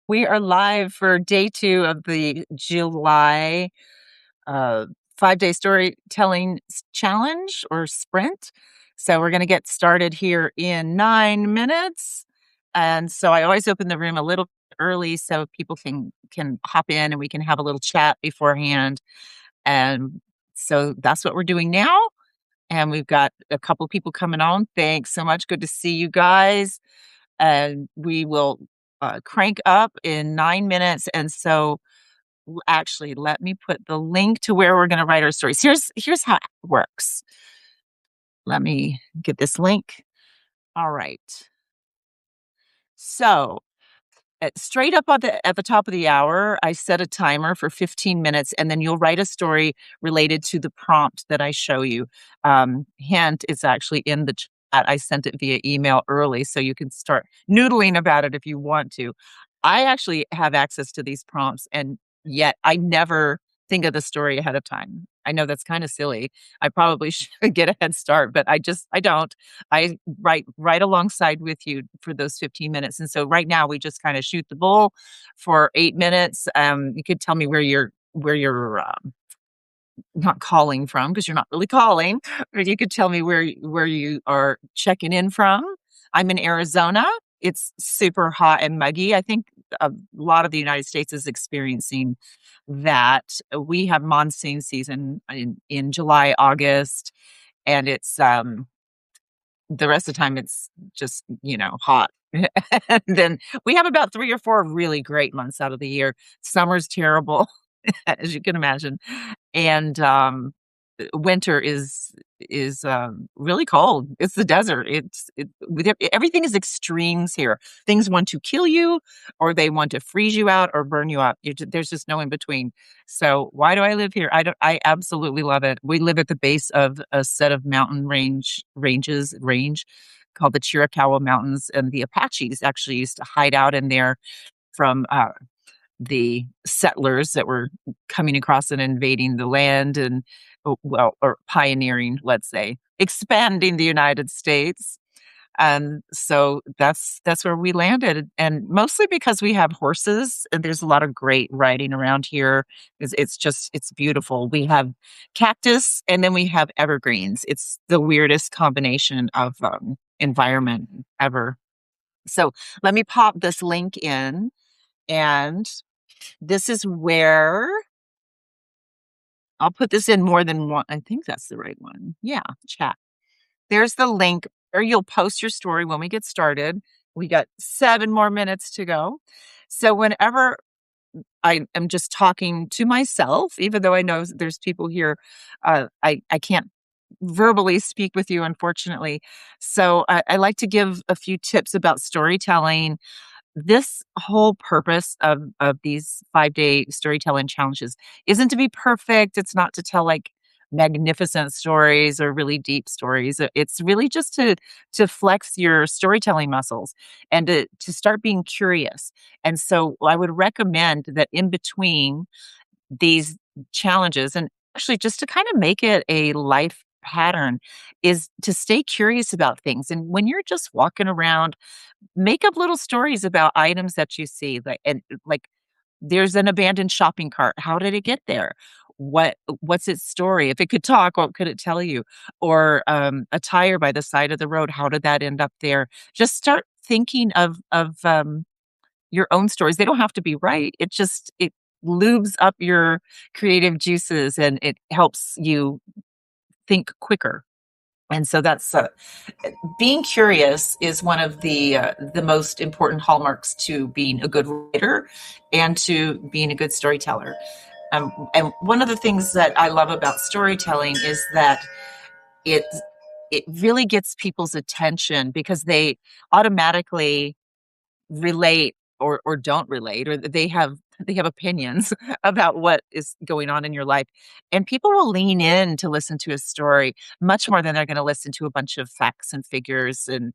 We are live for day 2 of the July, uh, 5-day storytelling challenge or sprint. So we're gonna get started here in 9 minutes. And so I always open the room a little early so people can hop in and we can have a little chat beforehand. And so that's what we're doing now. And we've got a couple people coming on. Thanks so much. Good to see you guys. And we will crank up in 9 minutes. And so, actually, let me put the link to where we're going to write our stories. Here's how it works. Let me get this link. All right. So, straight up at the top of the hour, I set a timer for 15 minutes, and then you'll write a story related to the prompt that I show you. Hint, it's actually in the chat. I sent it via email early, so you can start noodling about it if you want to. I actually have access to these prompts, and yet I never think of the story ahead of time. I know that's kind of silly. I probably should get a head start, but I don't. I write right alongside with you for those 15 minutes. And so right now we just kind of shoot the bull for 8 minutes. You could tell me where you're not calling from because you're not really calling, or you could tell me where you are checking in from. I'm in Arizona. It's super hot and muggy. I think a lot of the United States is experiencing that. We have monsoon season in July, August, and it's the rest of the time it's just, hot. And then we have about 3 or 4 really great months out of the year. Summer's terrible, as you can imagine. And, winter is really cold. It's the desert. Everything is extremes here. Things want to kill you, or they want to freeze you out or burn you up. There's just no in between. So why do I live here? I absolutely love it. We live at the base of a set of mountain range called the Chiricahua Mountains, and the Apaches actually used to hide out in there from the settlers that were coming across and invading the land and, or pioneering, let's say, expanding the United States. And so that's where we landed, and mostly because we have horses, and there's a lot of great riding around here. It's beautiful. We have cactus, and then we have evergreens. It's the weirdest combination of environment ever. So let me pop this link in, and this is where I'll put this in more than one. I think that's the right one. Yeah, chat. There's the link, or you'll post your story when we get started. We got 7 more minutes to go. So whenever I am just talking to myself, even though I know there's people here, I can't verbally speak with you, unfortunately. So I like to give a few tips about storytelling. This whole purpose of these 5-day storytelling challenges isn't to be perfect. It's not to tell, like, magnificent stories or really deep stories. It's really just to flex your storytelling muscles and to start being curious. And so I would recommend that in between these challenges, and actually just to kind of make it a life pattern, is to stay curious about things. And when you're just walking around, make up little stories about items that you see, like there's an abandoned shopping cart. How did it get there? What's its story? If it could talk, what could it tell you? Or a tire by the side of the road. How did that end up there? Just start thinking of your own stories. They don't have to be right. It lubes up your creative juices, and it helps you think quicker. And so that's being curious is one of the most important hallmarks to being a good writer and to being a good storyteller. And one of the things that I love about storytelling is that it it really gets people's attention because they automatically relate or don't relate, or they have opinions about what is going on in your life, and people will lean in to listen to a story much more than they're going to listen to a bunch of facts and figures, and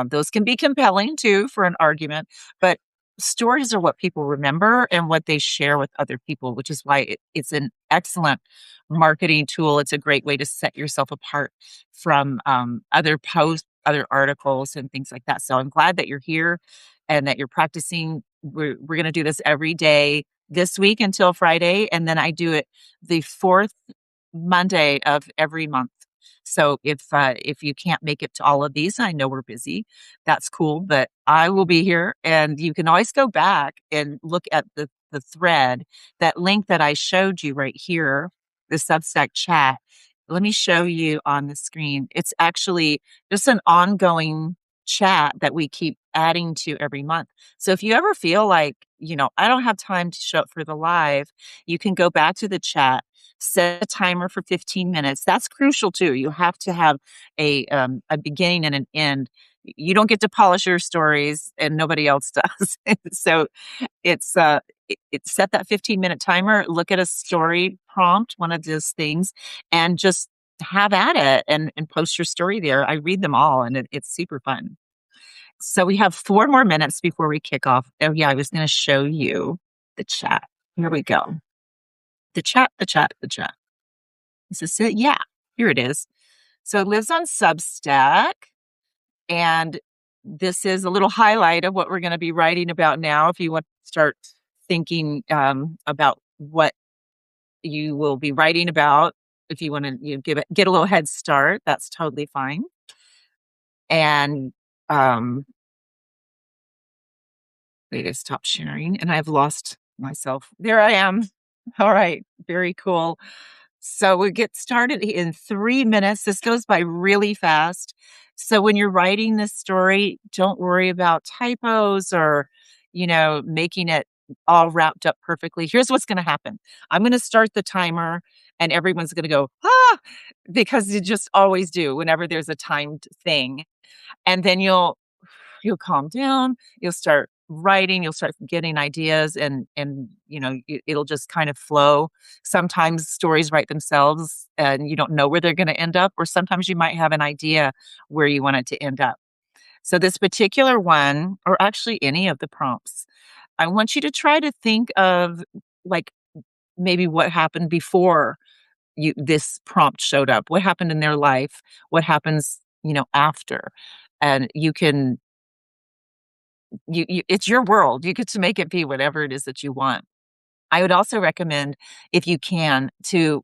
those can be compelling too for an argument, but stories are what people remember and what they share with other people, which is why it's an excellent marketing tool. It's a great way to set yourself apart from other posts, other articles, and things like that. So I'm glad that you're here and that you're practicing we're gonna do this every day this week until Friday, and then I do it the 4th Monday of every month. So if you can't make it to all of these, I know we're busy, that's cool, but I will be here, and you can always go back and look at the thread, that link that I showed you right here, the Substack chat. Let me show you on the screen. It's actually just an ongoing chat that we keep adding to every month. So if you ever feel like, I don't have time to show up for the live, you can go back to the chat, set a timer for 15 minutes. That's crucial too. You have to have a beginning and an end. You don't get to polish your stories and nobody else does. So it's set that 15-minute timer, look at a story prompt, one of those things, and just have at it and post your story there. I read them all and it's super fun. So we have 4 more minutes before we kick off. Oh yeah, I was going to show you the chat. Here we go. The chat, the chat, the chat. Is this it? Yeah, here it is. So it lives on Substack, and this is a little highlight of what we're going to be writing about now. If you want to start thinking about what you will be writing about, if you want to get a little head start, that's totally fine. And wait, I stopped sharing, and I've lost myself. There I am. All right, very cool. So we get started in 3 minutes. This goes by really fast. So when you're writing this story, don't worry about typos or, making it all wrapped up perfectly. Here's what's going to happen. I'm going to start the timer and everyone's going to go, ah, because you just always do whenever there's a timed thing. And then you'll calm down, you'll start writing, you'll start getting ideas, and it'll just kind of flow. Sometimes stories write themselves and you don't know where they're going to end up, or sometimes you might have an idea where you want it to end up. So this particular one, or actually any of the prompts, I want you to try to think of, like, maybe what happened before this prompt showed up, what happened in their life, what happens after. And you can it's your world. You get to make it be whatever it is that you want. I would also recommend, if you can, to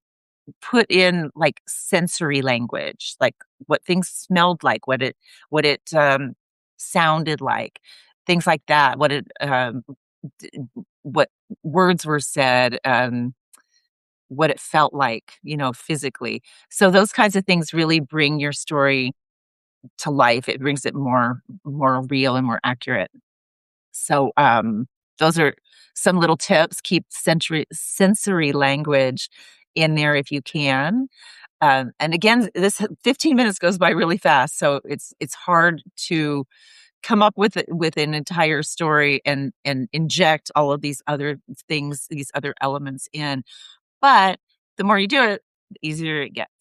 put in like sensory language, like what things smelled like, what it sounded like, things like that. What words were said, what it felt like, physically. So those kinds of things really bring your story to life. It brings it more real and more accurate. So, those are some little tips. Keep sensory language in there if you can. And again, this 15 minutes goes by really fast, so it's hard to come up with an entire story and inject all of these other things, these other elements in. But the more you do it, the easier it gets.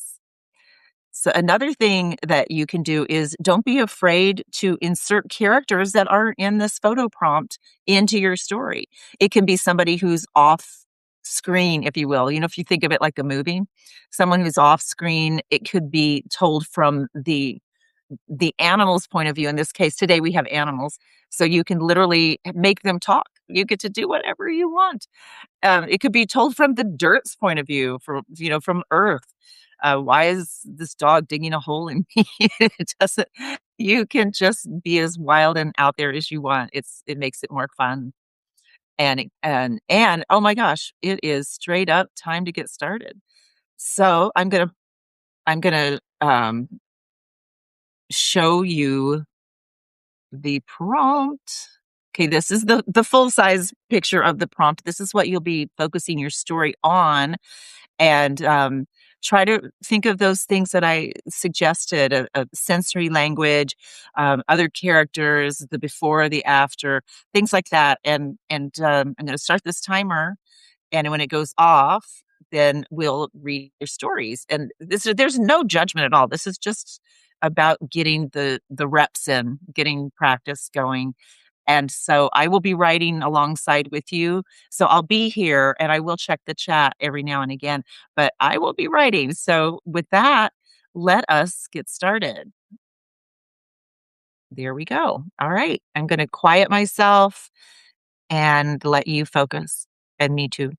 So another thing that you can do is don't be afraid to insert characters that aren't in this photo prompt into your story. It can be somebody who's off screen, if you will. If you think of it like a movie, someone who's off screen, it could be told from the animal's point of view. In this case, today we have animals. So you can literally make them talk. You get to do whatever you want. It could be told from the dirt's point of view, from Earth. Why is this dog digging a hole in me? It doesn't. You can just be as wild and out there as you want. It makes it more fun. And oh my gosh, it is straight up time to get started. So I'm gonna show you the prompt. Okay, this is the full size picture of the prompt. This is what you'll be focusing your story on, and try to think of those things that I suggested: a sensory language, other characters, the before, the after, things like that. And I'm going to start this timer, and when it goes off, then we'll read your stories. And there's no judgment at all. This is just about getting the reps in, getting practice going. And so I will be writing alongside with you. So I'll be here and I will check the chat every now and again, but I will be writing. So with that, let us get started. There we go. All right. I'm going to quiet myself and let you focus, and me too.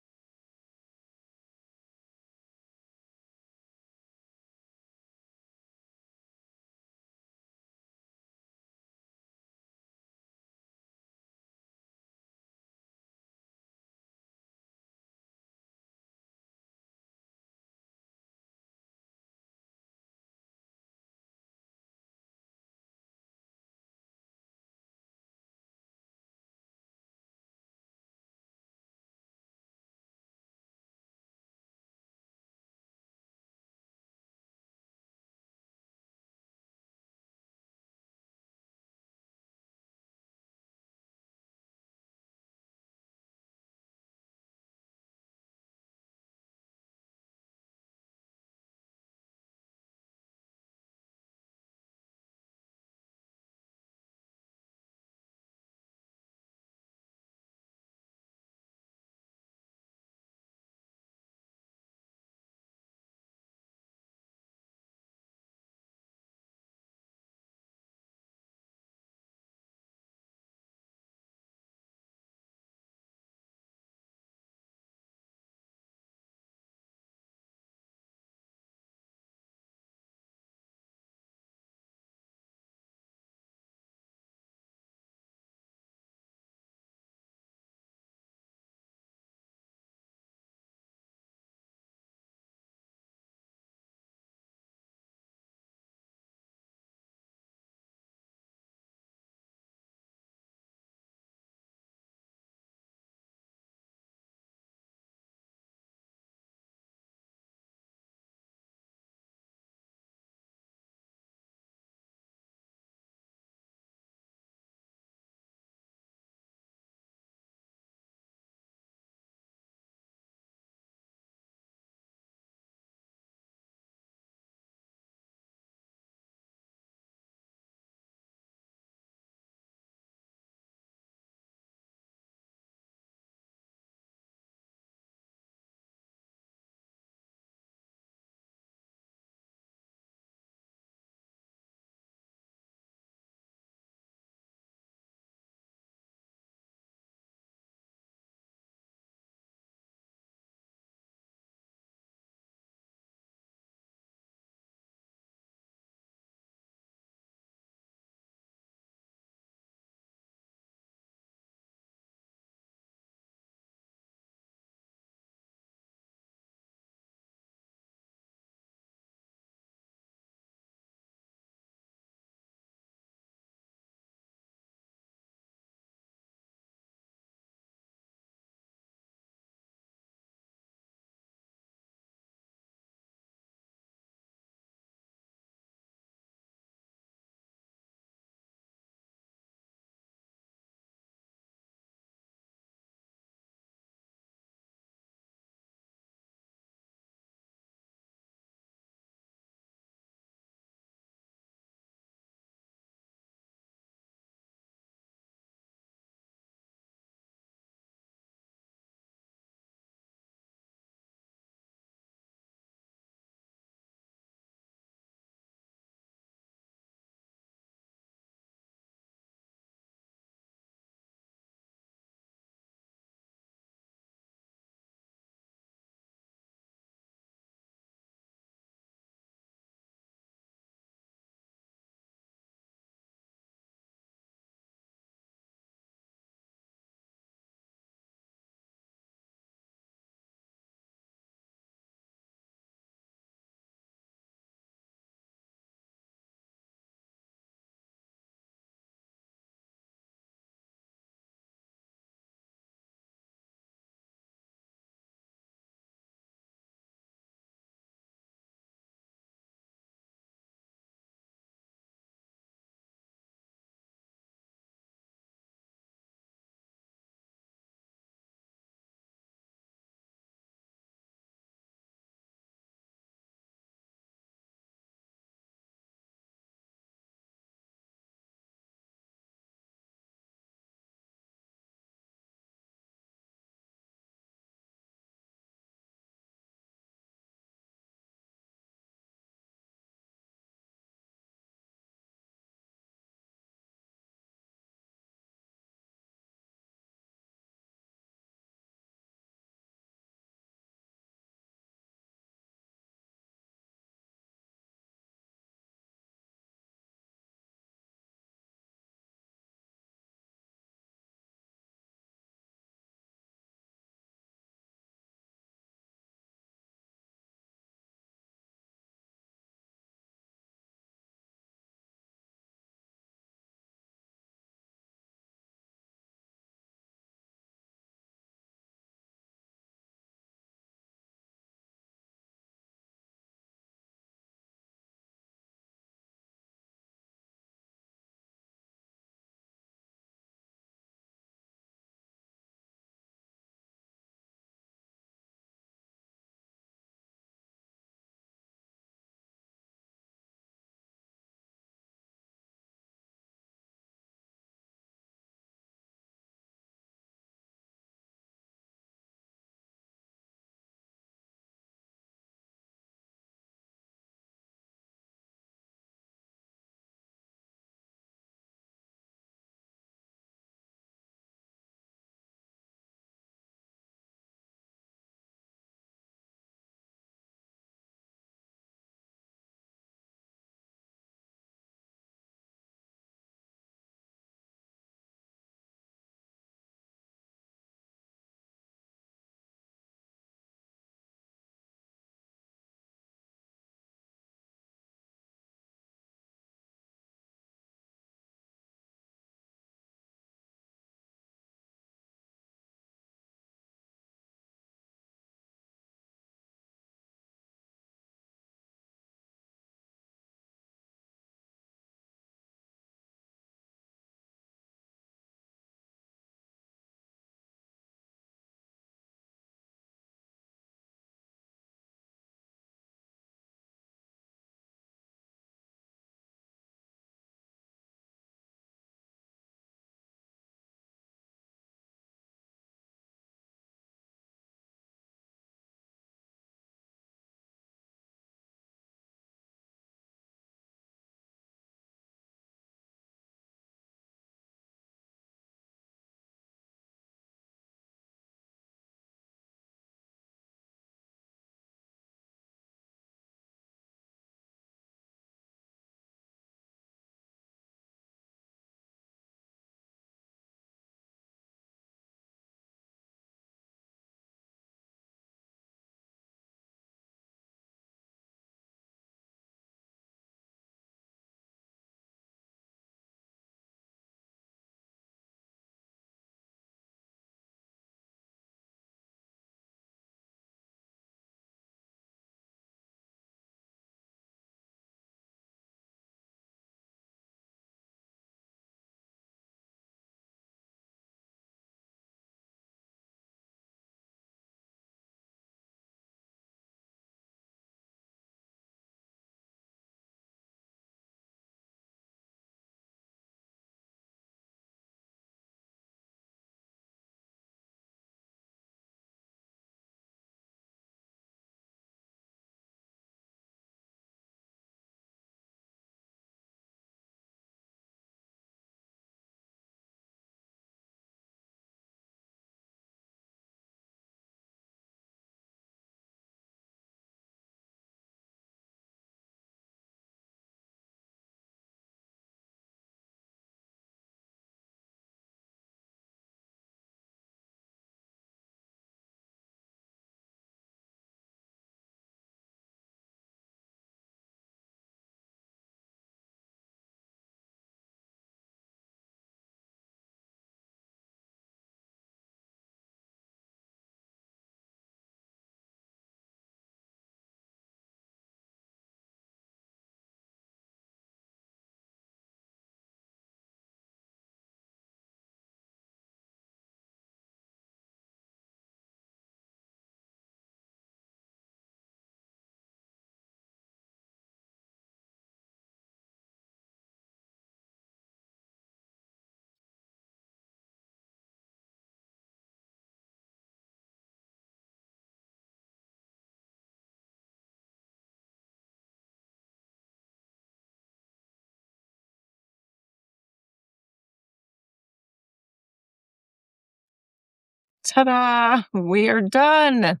Ta-da! We are done.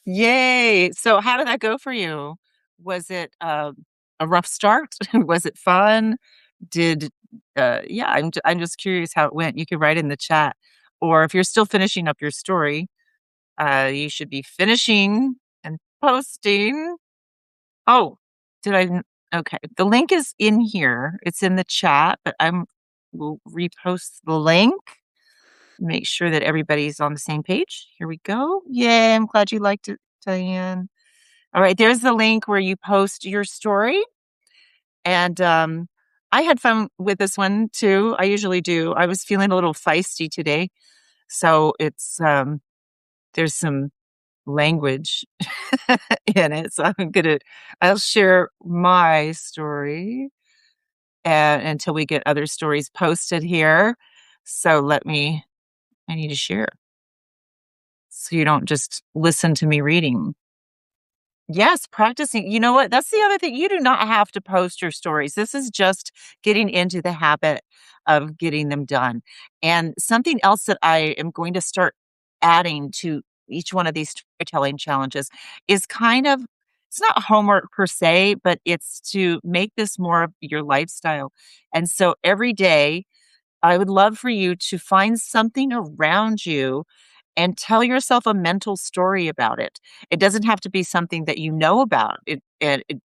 Yay! So how did that go for you? Was it, a rough start? Was it fun? Did yeah, I'm just curious how it went. You could write in the chat, or if you're still finishing up your story, you should be finishing and posting. Oh, did I n okay, the link is in here. It's in the chat, but will repost the link. Make sure that everybody's on the same page. Here we go. Yay, I'm glad you liked it, Diane. All right, there's the link where you post your story. And I had fun with this one too. I usually do. I was feeling a little feisty today. So there's some language in it. So I'll share my story until we get other stories posted here. So I need to share so you don't just listen to me reading. Yes, practicing. You know what? That's the other thing. You do not have to post your stories. This is just getting into the habit of getting them done. And something else that I am going to start adding to each one of these storytelling challenges is it's not homework per se, but it's to make this more of your lifestyle. And so every day, I would love for you to find something around you and tell yourself a mental story about it. It doesn't have to be something that you know about. It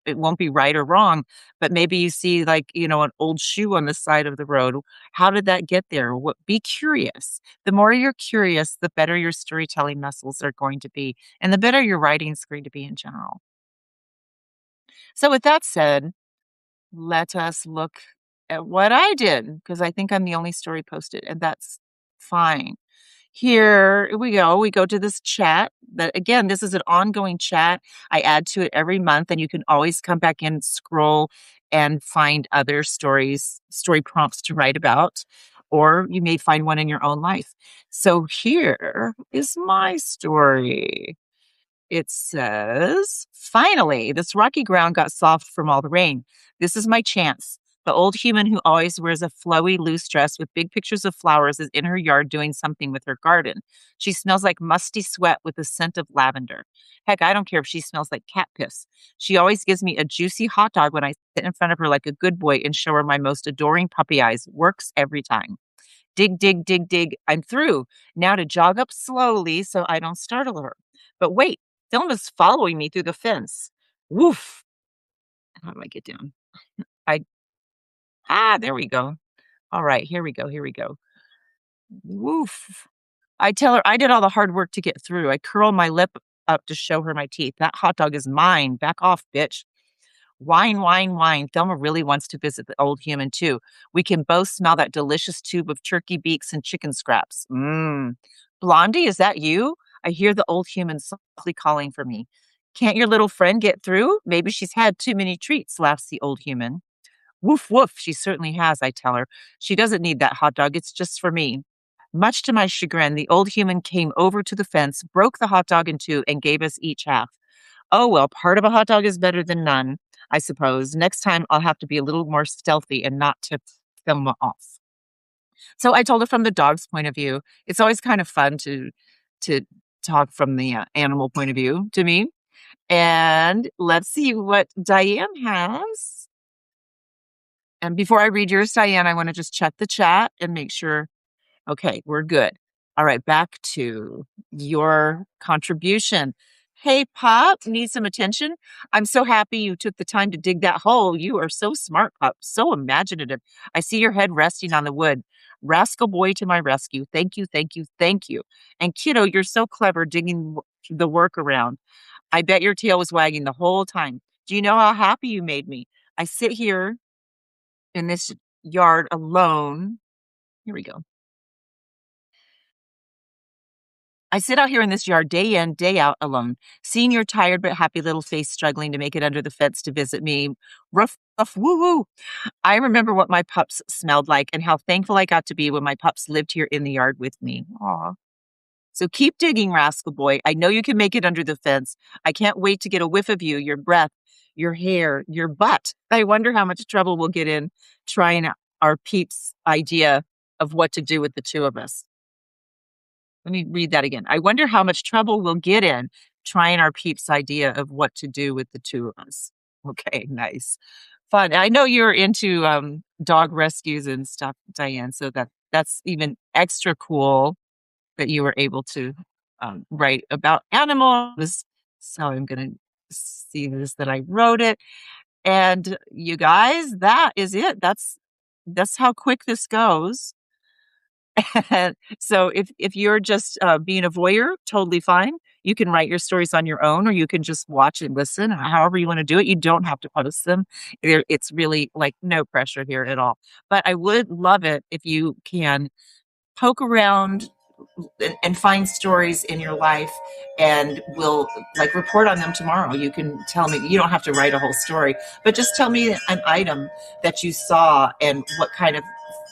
won't be right or wrong, but maybe you see like, an old shoe on the side of the road. How did that get there? Be curious. The more you're curious, the better your storytelling muscles are going to be, and the better your writing is going to be in general. So with that said, let us look at what I did because I think I'm the only story posted, and that's fine. Here we go. We go to this chat that again, this is an ongoing chat. I add to it every month, and you can always come back and scroll and find other story prompts to write about, or you may find one in your own life. So here is my story. It says, "Finally, this rocky ground got soft from all the rain. This is my chance. The old human who always wears a flowy, loose dress with big pictures of flowers is in her yard doing something with her garden. She smells like musty sweat with the scent of lavender. Heck, I don't care if she smells like cat piss. She always gives me a juicy hot dog when I sit in front of her like a good boy and show her my most adoring puppy eyes. Works every time. Dig, dig, dig, dig. I'm through. Now to jog up slowly so I don't startle her. But wait, Thelma's following me through the fence. Woof. How do I get down? I there we go. All right, here we go. Here we go. Woof. I tell her I did all the hard work to get through. I curl my lip up to show her my teeth. That hot dog is mine. Back off, bitch. Whine, whine, whine. Thelma really wants to visit the old human too. We can both smell that delicious tube of turkey beaks and chicken scraps. Mmm. Blondie, is that you? I hear the old human softly calling for me. Can't your little friend get through? Maybe she's had too many treats, laughs the old human. Woof, woof, she certainly has, I tell her. She doesn't need that hot dog, it's just for me. Much to my chagrin, the old human came over to the fence, broke the hot dog in two, and gave us each half. Oh, well, part of a hot dog is better than none, I suppose. Next time I'll have to be a little more stealthy and not tip them off. So I told her from the dog's point of view. It's always kind of fun to talk from the animal point of view to me. And let's see what Diane has. And before I read yours, Diane, I want to just check the chat and make sure. Okay, we're good. All right, back to your contribution. Hey, Pop, need some attention? I'm so happy you took the time to dig that hole. You are so smart, Pop, so imaginative. I see your head resting on the wood. Rascal boy to my rescue. Thank you, thank you, thank you. And kiddo, you're so clever digging the work around. I bet your tail was wagging the whole time. Do you know how happy you made me? I sit here in this yard alone. Here we go. I sit out here in this yard day in, day out alone, seeing your tired but happy little face struggling to make it under the fence to visit me. Ruff, ruff, woo, woo. I remember what my pups smelled like and how thankful I got to be when my pups lived here in the yard with me. Aw. So keep digging, rascal boy. I know you can make it under the fence. I can't wait to get a whiff of you, your breath, your hair, your butt. I wonder how much trouble we'll get in trying our peeps' idea of what to do with the two of us. Let me read that again. I wonder how much trouble we'll get in trying our peeps' idea of what to do with the two of us. Okay, nice. Fun. I know you're into dog rescues and stuff, Diane, so that's even extra cool that you were able to write about animals. So I'm gonna see this that I wrote it. And you guys, that is it. That's how quick this goes. So if you're just being a voyeur, totally fine. You can write your stories on your own, or you can just watch and listen. However you want to do it, you don't have to post them. It's really like no pressure here at all. But I would love it if you can poke around and find stories in your life, and we'll like report on them tomorrow. You can tell me, you don't have to write a whole story, but just tell me an item that you saw and what kind of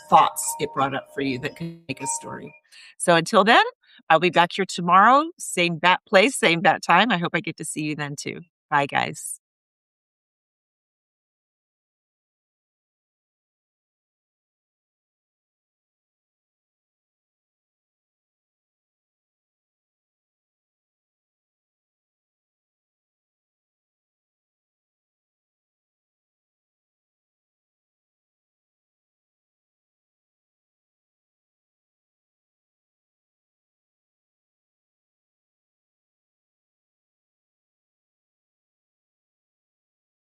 thoughts it brought up for you that could make a story. So until then, I'll be back here tomorrow, same bat place, same bat time. I hope I get to see you then too. Bye, guys.